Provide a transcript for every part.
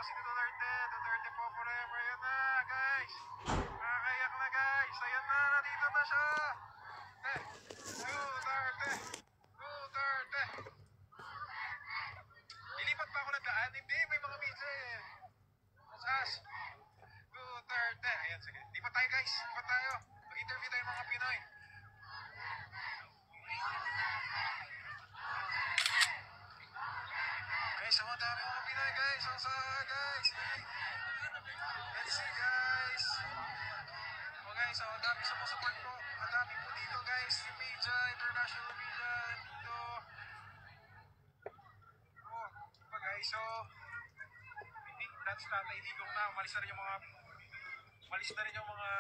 si Duterte. Duterte po forever. Ayan na, guys. Nakakayak na, guys. Ayan na, nandito na siya. Duterte. Duterte. Lilipat pa ako ng daan. Hindi, may mga media eh. Masas. Duterte. Ayan, sige. Lipat tayo, guys. Lipat tayo. Mag-interview tayo mga Pinoy. Guys, ang dami mga Pinoy, guys. Ang saha, guys. Let's see, guys. Oh, guys, ang dami support ko. Ang dami po dito, guys. Yung media, international media, dito. Oh, diba, guys? So, hindi, that's Tatay Digong na. Umalis na rin yung mga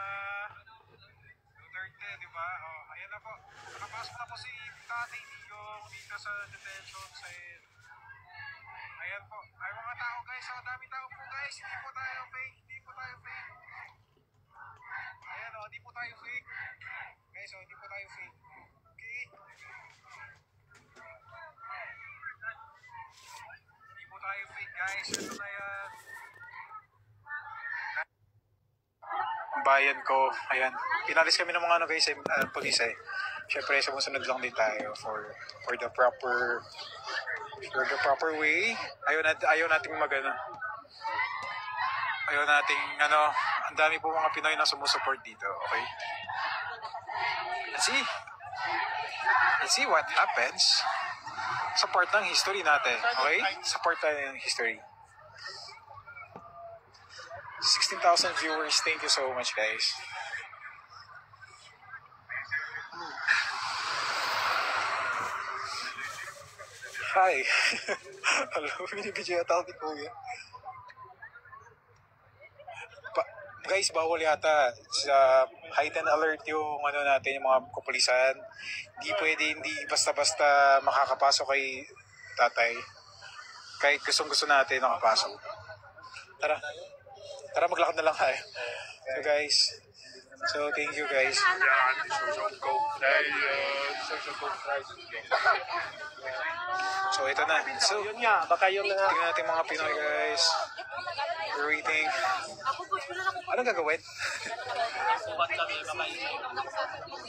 Duterte, diba? Oh, ayan na po. Nakapasok na po si Tatay Digong dito sa detention site. Ayan po. Ay mga tao, guys. So, dami tao po, guys. Hindi po tayo fake. Hindi po tayo fake. Ayan o, hindi po tayo fake. Guys, hindi po tayo fake. Okay? Hindi po tayo fake, guys. Ito na yan. Bayan ko. Ayan. Pinalis kami ng mga guys, police eh. Siyempre, sumusunod lang din tayo for the proper way. Ayaw nating ang dami po mga Pinoy na sumusupport dito, okay? Let's see what happens. Support ng history natin, okay? Support tayo ng history. 16,000 viewers, thank you so much, guys. Hi. Hello, binibidyo yata ako ni Kuya. Guys, bawal yata sa heightened alert yung natin, yung mga kapulisan. Hindi basta-basta makakapasok kay tatay. Kahit gustong-gusto natin nakapasok. Tara maglakad na lang tayo. So guys, thank you guys. So ito na. So yun nga, baka yun na. Tingnan natin mga Pinoy, guys. We're waiting. Anong gagawin?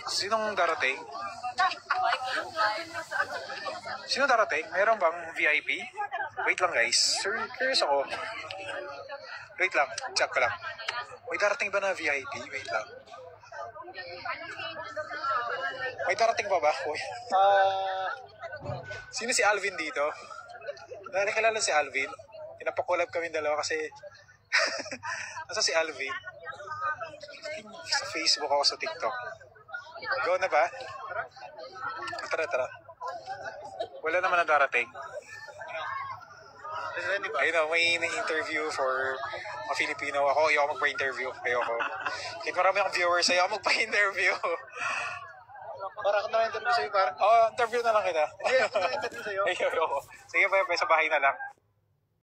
Sinong darating? Sino darating? Meron bang VIP? Wait lang, guys. Sir, curious ako. Wait lang, check ko lang. May darating ba na VIP? Wait lang. May darating pa ba? Sino si Alvin dito? Nakikilala si Alvin? Pinapakulab kami dalawa kasi nasa si Alvin? Sa Facebook ako, sa TikTok. Go na ba? Tara. Wala naman na darating. Ayun o, may interview for a Filipino. Ayoko magpa-interview. Ayoko. Kahit marami akong viewers, ayoko magpa-interview. Para ka na interview sa'yo, para? Oo, interview na lang kita. Hindi, interview sa'yo. Ayoko. Sige, sa bahay na lang.